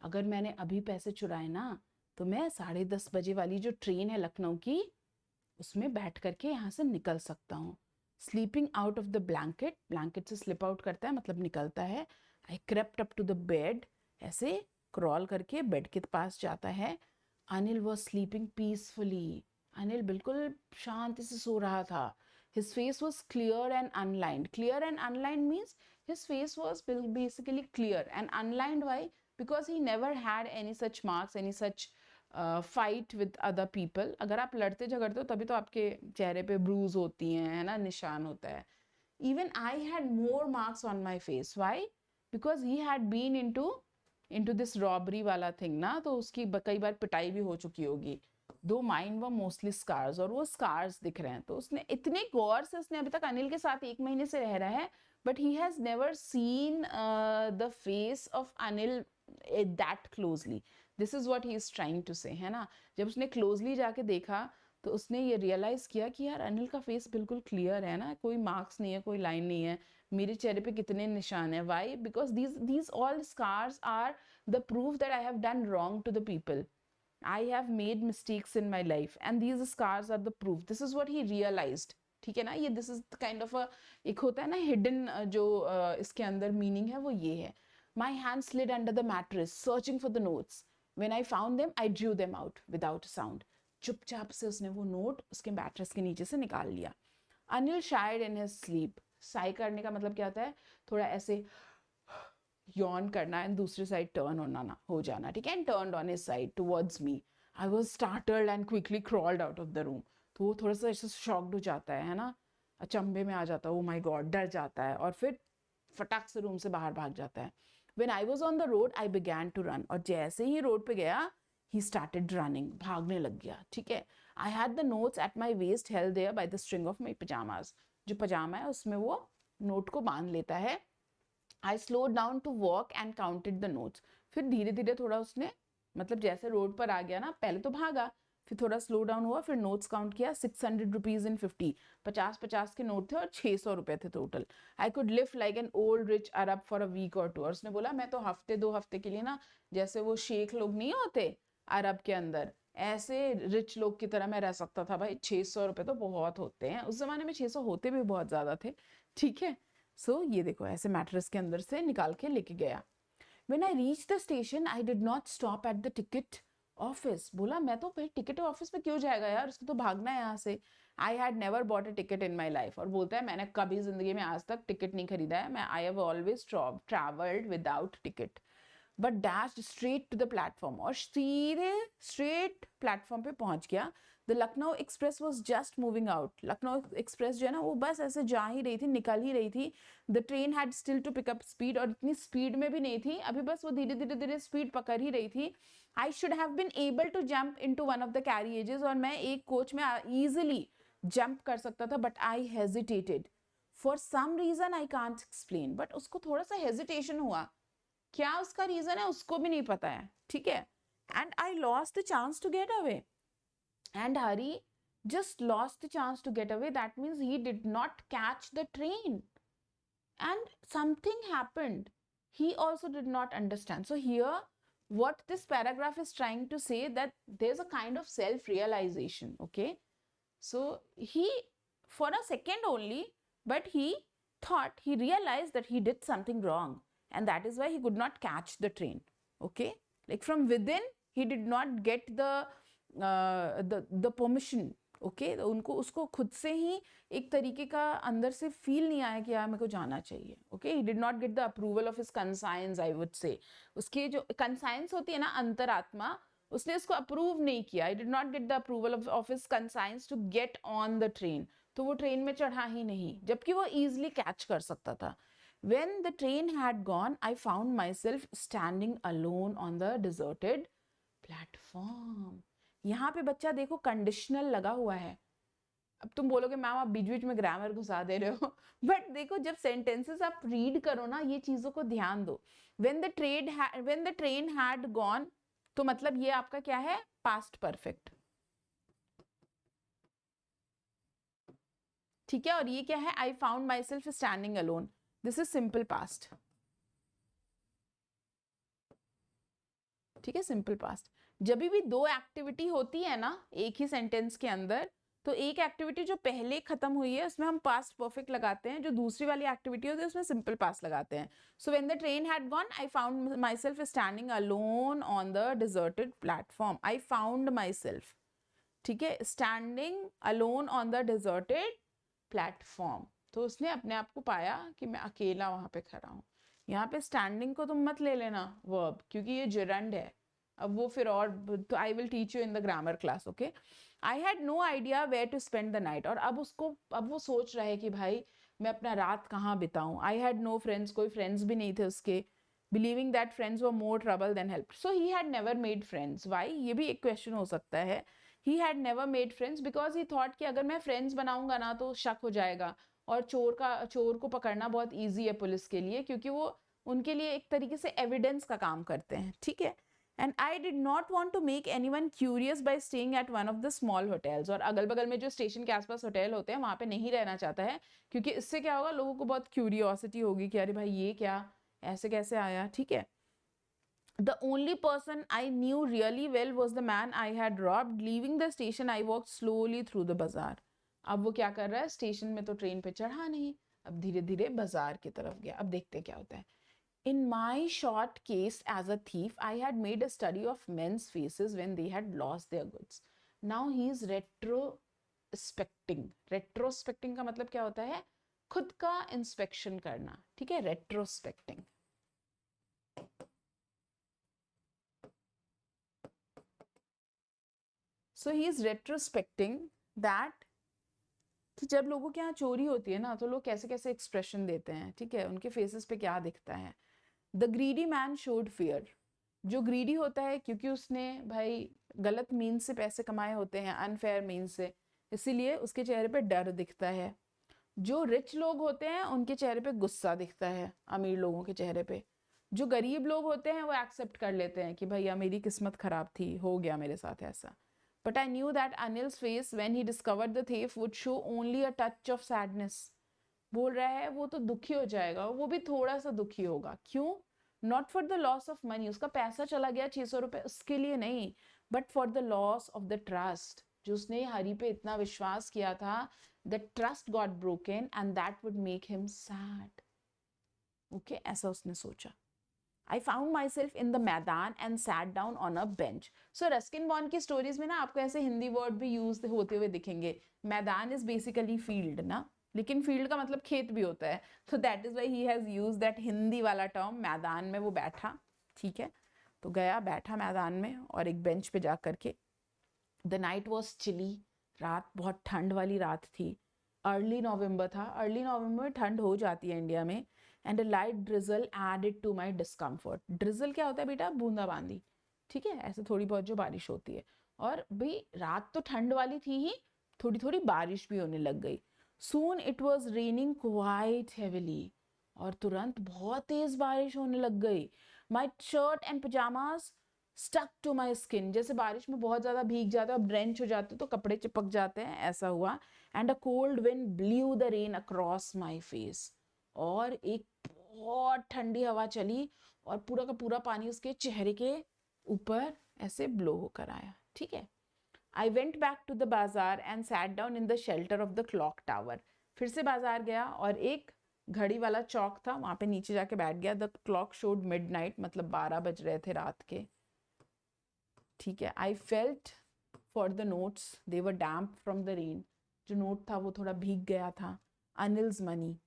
अगर मैंने अभी पैसे चुराए ना, तो मैं 10:30 बजे वाली जो ट्रेन है लखनऊ की, उसमें बैठ करके यहाँ से निकल सकता हूँ। Sleeping out of the blanket, blanket से स्लिप आउट करता है मतलब निकलता है। I crept up to the bed, ऐसे क्रॉल करके बेड के पास जाता है। Anil was sleeping peacefully, Anil बिल्कुल शांति से सो रहा था। His face was clear and unlined. Clear and unlined means his face was basically clear and unlined. Why? Because he never had any such marks, any such fight with other people. अगर आप लड़ते झगड़ते हो तभी तो आपके चेहरे पे ब्रूज होती हैं, है ना, निशान होता है। Even I had more marks on my face. Why? Because he had been into this robbery वाला thing ना, तो उसकी कई बार पिटाई भी हो चुकी होगी। दो माइंड व मोस्टली स्कार्स, और वो स्कार्स दिख रहे हैं। तो उसने इतने गौर से, उसने अभी तक अनिल के साथ 1 महीने से रह रहा है, but he has never seen the face of Anil that closely. This is what he is trying to say, है ना। जब उसने क्लोजली जाके देखा तो उसने ये रियलाइज किया कि यार अनिल का फेस बिल्कुल क्लियर है ना, कोई मार्क्स नहीं है, कोई लाइन नहीं है, मेरे चेहरे पे कितने निशान है। Why? Because these all scars are the proof that I have done wrong to the people. I have made mistakes in my life and these scars are the proof. This is what he realized, ठीक है ना। ये this is kind of a, एक होता है ना hidden जो इसके अंदर meaning है, वो ये है। My hand slid under the mattress searching for the notes. When I found them, I drew them out without a sound. चुपचाप से उसने वो नोट उसके मैट्रेस के नीचे से निकाल लिया। Anil sighed in his sleep. Sigh करने का मतलब क्या होता है, थोड़ा ऐसे यॉन करना एंड दूसरी साइड टर्न होना ना हो जाना, ठीक है। And turned on his side towards me. I was startled and quickly crawled out of the room. तो वो थोड़ा सा ऐसे शॉक्ड हो जाता है ना, अचंभे में आ जाता है, ओ माय गॉड, डर जाता है, और फिर फटाक से रूम से बाहर भाग जाता है। When I was on the road I began to run, और जैसे ही रोड पे गया ही स्टार्टेड रनिंग, भागने लग गया, ठीक है। I had the notes at my waste held there by the string of my pyjamas. जो पजामा है उसमें वो नोट को बांध लेता है। I slow down to walk and counted the notes. फिर धीरे धीरे थोड़ा उसने, मतलब जैसे रोड पर आ गया ना, पहले तो भागा, फिर थोड़ा स्लो डाउन हुआ, फिर नोट्स काउंट किया। 600 रुपीज इन 50, 50 के नोट थे और 600 रुपए थे total. I could live like an old rich Arab for a week और टू। और उसने बोला मैं तो हफ्ते 2 हफ्ते के लिए ना, जैसे वो शेख लोग नहीं होते अरब के अंदर, ऐसे रिच लोग की तरह मैं रह सकता था भाई। 600 रुपए तो बहुत होते हैं, उस जमाने में 600 होते भी बहुत ज्यादा थे, ठीक है। सो ये देखो ऐसे मैट्रेस के अंदर से निकाल के लेके गया. When I reached the station, I did not stop at the ticket office. बोला मैं तो भाई टिकट ऑफिस में क्यों जाएगा यार, उसको तो भागना है यहाँ से. I had never bought a ticket in my life. और बोलता है मैंने कभी जिंदगी में आज तक टिकट नहीं खरीदा है. मैं I have always traveled without ticket. But dashed straight to the platform. और सीधे straight platform पे पहुंच गया. The Lucknow Express was just moving out. Lucknow Express जो है ना वो बस ऐसे जा ही रही थी, निकल ही रही थी. The train had still to pick up speed. और इतनी स्पीड में भी नहीं थी, अभी बस वो धीरे धीरे धीरे स्पीड पकड़ ही रही थी. I should have been able to jump into one of the carriages. और मैं एक कोच में easily jump कर सकता था, but I hesitated. For some reason I can't explain. But उसको थोड़ा सा hesitation हुआ. क्या उसका रीजन है उसको भी नहीं पता है, ठीक है. And I lost the chance to get away. And Hari just lost the chance to get away. That means he did not catch the train. And something happened. He also did not understand. So here, what this paragraph is trying to say that there's a kind of self-realization, okay? So he, for a second only, but he thought, he realized that he did something wrong. And that is why he could not catch the train, okay? Like from within, he did not get the permission, okay. तो उनको उसको खुद से ही एक तरीके का अंदर से फील नहीं आया कि यार मेरे को जाना चाहिए, okay. He did not get the approval of his conscience, I would say. उसके जो कंसाइंस होती है ना, अंतरात्मा, उसने उसको अप्रूव नहीं किया. He did not get the approval of his conscience to get on the train. तो वो ट्रेन में चढ़ा ही नहीं, जबकि वो ईजिली कैच कर सकता था. When the train had gone, I found myself standing alone on the deserted platform. यहाँ पे बच्चा देखो कंडीशनल लगा हुआ है. अब तुम बोलोगे मैम आप बीच बीच में ग्रामर घुसा दे रहे हो, बट देखो जब सेंटेंसेस आप रीड करो ना, ये चीजों को ध्यान दो. when the train had gone, तो मतलब ये आपका क्या है, पास्ट परफेक्ट, ठीक है. और ये क्या है, I found my self standing alone, this is simple past, ठीक है, सिंपल पास्ट. जब भी दो एक्टिविटी होती है ना एक ही सेंटेंस के अंदर, तो एक एक्टिविटी जो पहले खत्म हुई है उसमें हम पास्ट परफेक्ट लगाते हैं, जो दूसरी वाली एक्टिविटी होती है उसमें सिंपल पास्ट लगाते हैं. So when the train had gone, I found my self standing alone on the deserted platform. I found my self, ठीक है, standing alone on the deserted platform. तो उसने अपने आप को पाया कि मैं अकेला वहां पे खड़ा हूँ. यहाँ पे स्टैंडिंग को तुम मत ले लेना वर्ब, क्योंकि ये जिरंड है. अब वो फिर और, तो I will teach you in the grammar class, okay. I had no idea where to spend the night. और अब वो सोच रहा है कि भाई मैं अपना रात कहाँ बिताऊं. आई हैड नो फ्रेंड्स, कोई फ्रेंड्स भी नहीं थे उसके. Believing that friends were more trouble than help. So he had never made friends. Why, ये भी एक क्वेश्चन हो सकता है. He had never made friends because he thought कि अगर मैं फ्रेंड्स बनाऊंगा ना तो शक हो जाएगा, और चोर को पकड़ना बहुत ईजी है पुलिस के लिए, क्योंकि वो उनके लिए एक तरीके से एविडेंस का काम करते हैं, ठीक है. And I did not want to make anyone curious by staying at one of the small hotels. और अगल बगल में जो स्टेशन के आसपास होटल होते हैं वहां पे नहीं रहना चाहता है, क्योंकि इससे क्या होगा, लोगों को बहुत क्यूरियोसिटी होगी कि अरे भाई ये क्या, ऐसे कैसे आया, ठीक है. The only person I knew really well was the man I had robbed. Leaving the station, I walked slowly through the bazaar. अब वो क्या कर रहा है, स्टेशन में तो ट्रेन पे चढ़ा नहीं, अब धीरे धीरे बाजार की तरफ गया. अब देखते क्या होता है. In my short case as a thief, I had made a study of men's faces when they had lost their goods. Now he is retrospecting. Retrospecting का मतलब क्या होता है, खुद का इंस्पेक्शन करना, ठीक है, retrospecting. So he is retrospecting that कि जब लोगों के यहाँ चोरी होती है ना तो लोग कैसे कैसे एक्सप्रेशन देते हैं, ठीक है, उनके फेसेस पे क्या दिखता है. The greedy man showed fear. जो ग्रीडी होता है क्योंकि उसने भाई गलत मीन्स से पैसे कमाए होते हैं, अनफेयर मीन्स से, इसीलिए उसके चेहरे पे डर दिखता है. जो रिच लोग होते हैं उनके चेहरे पे गुस्सा दिखता है, अमीर लोगों के चेहरे पे. जो गरीब लोग होते हैं वो एक्सेप्ट कर लेते हैं कि भैया मेरी किस्मत खराब थी, हो गया मेरे साथ ऐसा. But I knew that Anil's face when he discovered the thief would show only a touch of sadness. बोल रहा है वो तो दुखी हो जाएगा, वो भी थोड़ा सा दुखी होगा. क्यों? Not for the loss of money, उसका पैसा चला गया 600 रुपए, उसके लिए नहीं, but for the loss of the trust. जो उसने हरी पे इतना विश्वास किया था, the trust got broken and that would make him sad. Okay ऐसा उसने सोचा। I found myself in the मैदान and sat down on a bench. So Ruskin bond की स्टोरीज में ना आपको ऐसे हिंदी वर्ड भी यूज होते हुए दिखेंगे। मैदान इज बेसिकली फील्ड ना, लेकिन फील्ड का मतलब खेत भी होता है, तो that is why he has use that Hindi वाला टर्म। मैदान में वो बैठा, ठीक है, तो गया बैठा मैदान में और एक बेंच पे जा करके। द नाइट वॉज चिली, रात बहुत ठंड वाली रात थी। अर्ली नवंबर था, अर्ली नवंबर में ठंड हो जाती है इंडिया में। And a light drizzle added to my discomfort. Drizzle क्या होता है बेटा? बूंदाबांदी, ठीक है, ऐसे थोड़ी बहुत जो बारिश होती है। और भाई रात तो ठंड वाली थी ही, थोड़ी थोड़ी बारिश भी होने लग गई। Soon it was raining quite heavily, और तुरंत बहुत तेज बारिश होने लग गई। My shirt and pyjamas stuck to my skin, जैसे बारिश में बहुत ज़्यादा भीग जाते हो, अब ड्रेंच हो जाते हो तो कपड़े चिपक जाते हैं, ऐसा हुआ। And a cold wind blue the rain across my face, और एक बहुत ठंडी हवा चली और पूरा का पूरा पानी उसके चेहरे के ऊपर ऐसे ब्लो होकर आया, ठीक है। I went back to the bazaar and sat down in the shelter of the clock tower. फिर से बाजार गया और एक घड़ी वाला चौक था, वहां पे नीचे जाके बैठ गया। द क्लॉक शोड मिडनाइट, मतलब 12 बज रहे थे रात के, ठीक है। I felt for the notes, they were damp from the rain. जो नोट था वो थोड़ा भीग गया था। अनिल्स मनी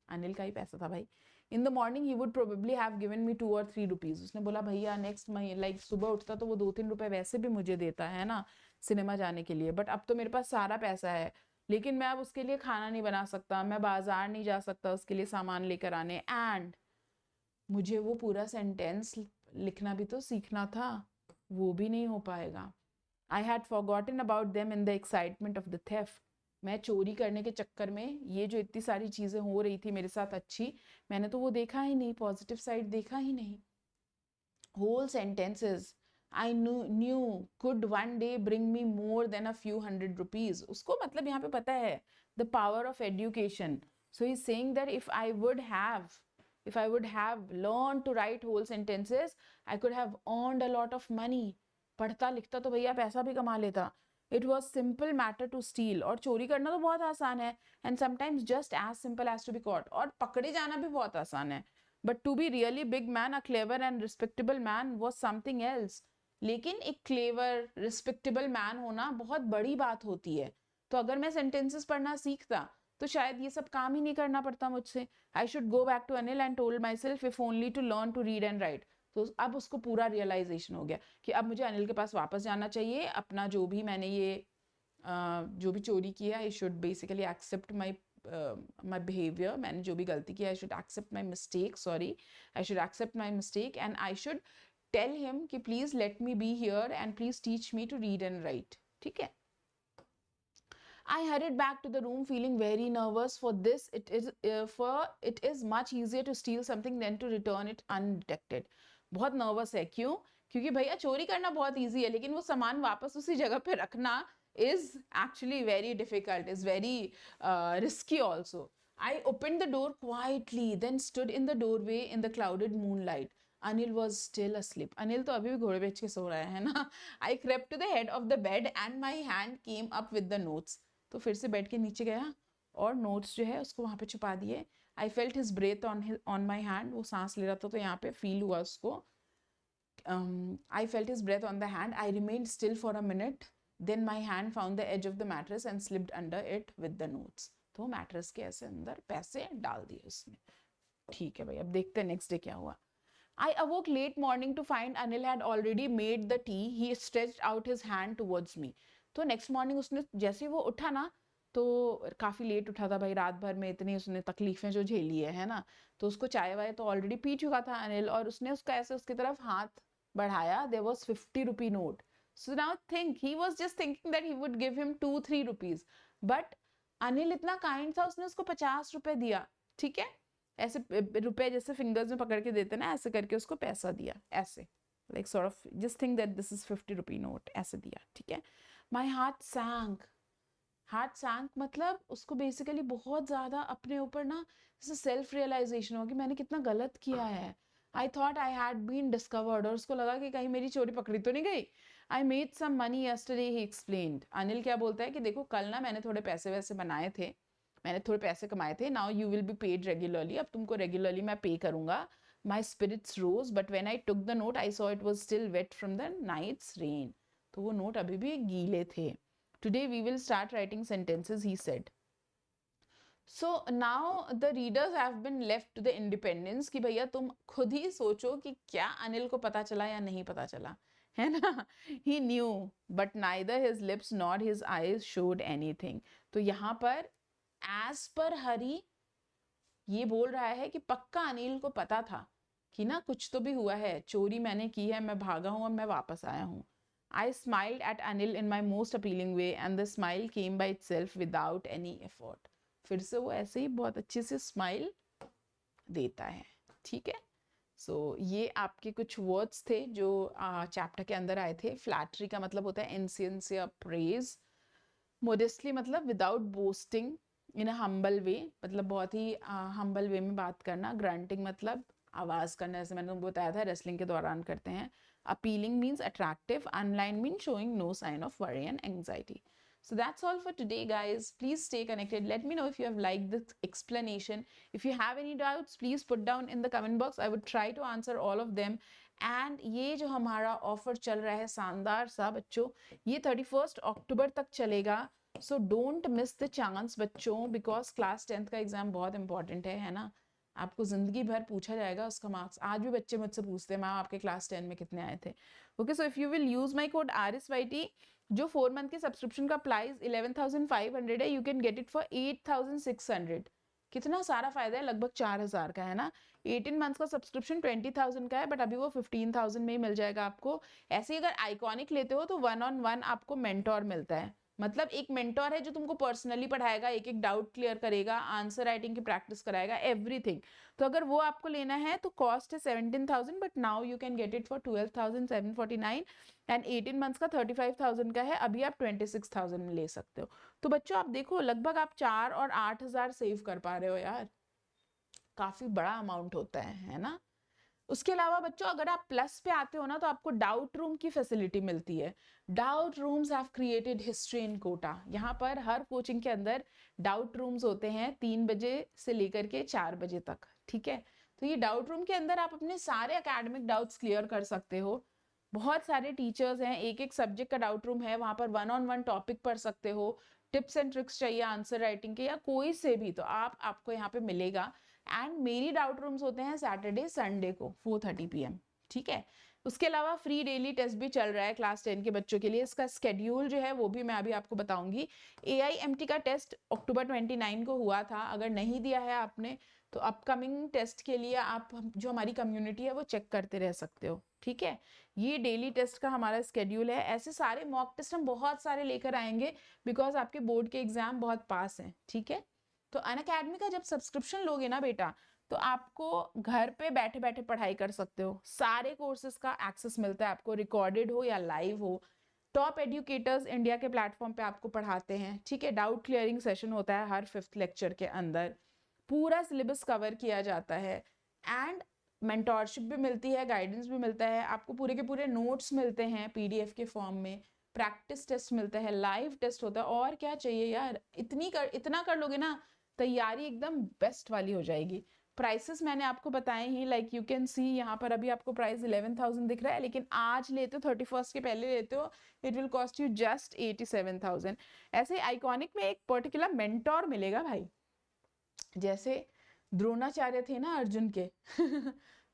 अनिल का ही पैसा था भाई। In the morning he would probably have given me 2 और 3 रुपीज। उसने बोला भैया नेक्स्ट महीने, लाइक सुबह उठता तो वो 2-3 रुपए वैसे भी मुझे देता है ना सिनेमा जाने के लिए, बट अब तो मेरे पास सारा पैसा है, लेकिन मैं अब उसके लिए खाना नहीं बना सकता, मैं बाजार नहीं जा सकता उसके लिए सामान लेकर आने। एंड मुझे वो पूरा सेंटेंस लिखना भी तो सीखना था, वो भी नहीं हो पाएगा। I had forgotten about them in the excitement of the theft. मैं चोरी करने के चक्कर में ये जो इतनी सारी चीज़ें हो रही थी मेरे साथ अच्छी, मैंने तो वो देखा ही नहीं, पॉजिटिव साइड देखा ही नहीं। Whole sentences I knew could one day bring me more than a few hundred rupees. उसको मतलब यहाँ पे पता है the power of education. So he's saying that if I would have learned to write whole sentences, I could have earned a lot of money. पढ़ता लिखता तो भैया पैसा भी कमा लेता। It was simple matter to steal, और चोरी करना तो बहुत आसान है, and sometimes just as simple as to be caught, और पकड़े जाना भी बहुत आसान है। But to be really big man, a clever and respectable man was something else. लेकिन एक क्लेवर रिस्पेक्टेबल मैन होना बहुत बड़ी बात होती है। तो अगर मैं सेंटेंसेस पढ़ना सीखता तो शायद ये सब काम ही नहीं करना पड़ता मुझसे। I should go back to Anil and told myself if only to learn to read and write. तो अब उसको पूरा रियलाइजेशन हो गया कि अब मुझे अनिल के पास वापस जाना चाहिए, अपना जो भी मैंने ये जो भी चोरी किया, I should basically accept my my behaviour, मैंने जो भी गलती की, I should accept my mistake, sorry, I should accept my mistake and I should tell him कि please let me be here and please teach me to read and write, ठीक है। I hurried back to the room feeling very nervous for this. It is much easier to steal something than to return it undetected. बहुत nervous है, क्यों? क्योंकि भैया चोरी करना बहुत इजी है, लेकिन वो सामान वापस उसी जगह पे रखना is actually very difficult, is very risky also. I opened the door quietly, then stood in the doorway in the clouded moonlight. Anil was still asleep. Anil तो अभी भी घोड़े बेच के सो रहा है ना? I crept to the head of the bed and my hand came up with the notes. तो फिर से बेड के नीचे गया और नोट्स जो है उसको वहाँ पे छुपा दिए। I felt his breath on my hand, वो सांस ले रहा था तो यहाँ पे फील हुआ उसको। I felt his breath on the hand, I remained still for a minute, then my hand found the edge of the mattress and slipped under it with the notes. तो मैट्रेस के ऐसे अंदर पैसे डाल दिए उसने। ठीक है भाई, अब देखते हैं नेक्स्ट डे क्या हुआ। I awoke late morning to find Anil had already made the tea. He stretched out his hand towards me. तो नेक्स्ट मॉर्निंग उसने जैसे वो उठा ना, तो काफ़ी लेट उठा था भाई, रात भर में इतनी उसने तकलीफें जो झेली है ना, तो उसको चाय वाय तो ऑलरेडी पी चुका था अनिल, और उसने उसका ऐसे उसकी तरफ हाथ बढ़ाया। There was 50 rupee note. So now think, he was just thinking that he would give him 2-3 rupees, but Anil इतना काइंड था, उसने उसको 50 रुपए दिया, ठीक है, ऐसे रुपए जैसे फिंगर्स में पकड़ के देते ना, ऐसे करके उसको पैसा दिया, ऐसे like sort of just think that this is 50 rupee note, ऐसे दिया, ठीक है। माई हार्ट सैंक मतलब उसको बेसिकली बहुत ज़्यादा अपने ऊपर ना जैसे सेल्फ रियलाइजेशन हो कि मैंने कितना गलत किया है। I thought I had been discovered, और उसको लगा कि कहीं मेरी चोरी पकड़ी तो नहीं गई। I made some money yesterday, he explained. Anil क्या बोलता है कि देखो कल ना मैंने थोड़े पैसे वैसे बनाए थे, मैंने थोड़े पैसे कमाए थे, now you will be paid regularly, अब तुमको रेगुलरली मैं पे करूंगा. My spirits rose but when I took the note I saw it was still wet from the night's rain. तो वो नोट अभी भी गीले थे. Today we will start writing sentences, he said. So now the readers have been left to the independence कि भैया तुम खुद ही सोचो कि क्या अनिल को पता चला या नहीं पता चला, है ना. He knew but neither his lips not his eyes showed anything. तो यहाँ पर एज पर हरी ये बोल रहा है कि पक्का अनिल को पता था कि ना कुछ तो भी हुआ है, चोरी मैंने की है, मैं भागा हूं और मैं वापस आया हूं. I smiled at Anil in my most appealing way and the smile came by itself without any effort. फिर से वो ऐसे ही बहुत अच्छे से स्माइल देता है. ठीक है. सो ये आपके कुछ वर्ड्स थे जो चैप्टर के अंदर आए थे. फ्लैटरी का मतलब होता है इनसिंसियर प्रेज. मोडेस्टली मतलब without boasting. In a humble way मतलब बहुत ही हम्बल वे में बात करना. ग्रंटिंग मतलब आवाज़ करना, जैसे मैंने तुमको बताया था रेसलिंग के दौरान करते हैं. Appealing means attractive. Online mean showing no sign of worry and anxiety. So that's all for today, guys. Please stay connected. Let me know if you have liked this explanation. If you have any doubts, please put down in the comment box. I would try to answer all of them. And ये जो हमारा offer चल रहा है शानदार सा बच्चों, ये 31 अक्टूबर तक चलेगा. So don't miss the chance बच्चों, बिकॉज क्लास 10th का एग्जाम बहुत इंपॉर्टेंट है ना. आपको जिंदगी भर पूछा जाएगा उसका मार्क्स. आज भी बच्चे मुझसे पूछते हैं मैम आपके क्लास 10 में कितने आए थे. Okay, so if you will use my code RSYT, जो 4 मंथ के सब्सक्रिप्शन का प्राइस 11,500 है, you can get it for 8,600. कितना सारा फायदा है, लगभग 4,000 का है ना. 18 मंथ्स का सब्सक्रिप्शन 20,000 का है, बट अभी वो 15,000 में ही मिल जाएगा आपको. ऐसे ही अगर आइकॉनिक लेते हो तो 1-on-1 आपको मेंटोर मिलता है. मतलब एक मेंटोर है जो तुमको पर्सनली पढ़ाएगा, एक एक डाउट क्लियर करेगा, आंसर राइटिंग की प्रैक्टिस कराएगा, एवरीथिंग. तो अगर वो आपको लेना है तो कॉस्ट है 17,000, but now you can get it for 12,749. And 18 months का 35,000 का है, अभी आप 26,000 में ले सकते हो. तो बच्चों आप देखो लगभग आप 4 और 8,000 सेव कर पा रहे हो यार. काफी बड़ा अमाउंट होता है ना. उसके अलावा बच्चों अगर आप प्लस पे आते हो ना तो आपको डाउट रूम की फैसिलिटी मिलती है. Doubt rooms have created history in Kota. यहाँ पर हर कोचिंग के अंदर डाउट रूम्स होते हैं 3 बजे से लेकर के 4 बजे तक. ठीक है. तो ये डाउट रूम के अंदर आप अपने सारे एकेडमिक डाउट्स क्लियर कर सकते हो. बहुत सारे टीचर्स हैं, एक एक सब्जेक्ट का डाउट रूम है, वहां पर 1-on-1 टॉपिक पढ़ सकते हो. टिप्स एंड ट्रिक्स चाहिए आंसर राइटिंग के या कोई से भी, तो आपको यहाँ पे मिलेगा. एंड मेरी डाउट रूम्स होते हैं सैटरडे संडे को 4:30 PM. ठीक है. उसके अलावा फ्री डेली टेस्ट भी चल रहा है क्लास 10 के बच्चों के लिए. इसका स्केड्यूल जो है वो भी मैं अभी आपको बताऊंगी. AIMT का टेस्ट अक्टूबर 29 को हुआ था. अगर नहीं दिया है आपने तो अपकमिंग टेस्ट के लिए आप जो हमारी कम्युनिटी है वो चेक करते रह सकते हो. ठीक है. ये डेली टेस्ट का हमारा स्केड्यूल है. ऐसे सारे मॉक टेस्ट हम बहुत सारे लेकर आएंगे बिकॉज आपके बोर्ड के एग्जाम बहुत पास हैं. ठीक है. तो अनअकैडमी का जब सब्सक्रिप्शन लोगे ना बेटा तो आपको घर पे बैठे बैठे पढ़ाई कर सकते हो. सारे कोर्सेज का एक्सेस मिलता है आपको, रिकॉर्डेड हो या लाइव हो. टॉप एजुकेटर्स इंडिया के प्लेटफॉर्म पे आपको पढ़ाते हैं. ठीक है. डाउट क्लियरिंग सेशन होता है हर 5th लेक्चर के अंदर. पूरा सिलेबस कवर किया जाता है. एंड मेंटोरशिप भी मिलती है, गाइडेंस भी मिलता है आपको, पूरे के पूरे नोट्स मिलते हैं PDF के फॉर्म में. प्रैक्टिस टेस्ट मिलता है, लाइव टेस्ट होता है. और क्या चाहिए यार. इतना कर लोगे ना तैयारी एकदम बेस्ट वाली हो जाएगी. प्राइसेस मैंने आपको बताए ही, लाइक यू कैन सी यहाँ पर अभी आपको प्राइस 11,000 दिख रहा है, लेकिन आज लेते हो 31 के पहले लेते हो it will cost you just 87,000. ऐसे आइकॉनिक में एक पर्टिकुलर मेंटोर मिलेगा भाई. जैसे द्रोणाचार्य थे ना अर्जुन के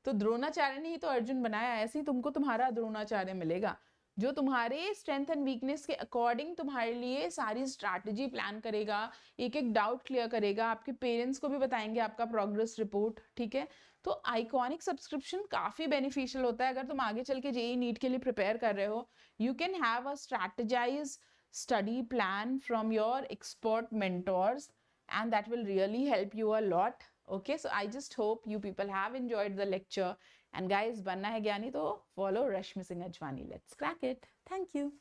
तो द्रोणाचार्य ने ही तो अर्जुन बनाया. ऐसे ही तुमको तुम्हारा द्रोणाचार्य मिलेगा जो तुम्हारे स्ट्रेंथ एंड वीकनेस के अकॉर्डिंग तुम्हारे लिए सारी स्ट्रैटेजी प्लान करेगा, एक एक डाउट क्लियर करेगा. आपके पेरेंट्स को भी बताएंगे आपका प्रोग्रेस रिपोर्ट. ठीक है. तो आइकॉनिक सब्सक्रिप्शन काफ़ी बेनिफिशियल होता है. अगर तुम आगे चल के JEE नीट के लिए प्रिपेयर कर रहे हो, you can have a strategise study plan from your expert mentors, and that will really help you a lot. Okay, so I just hope you people have enjoyed the lecture, and guys, बनना है ज्ञानी तो follow Rashmi Singh Ajwani. Let's crack it. Thank you.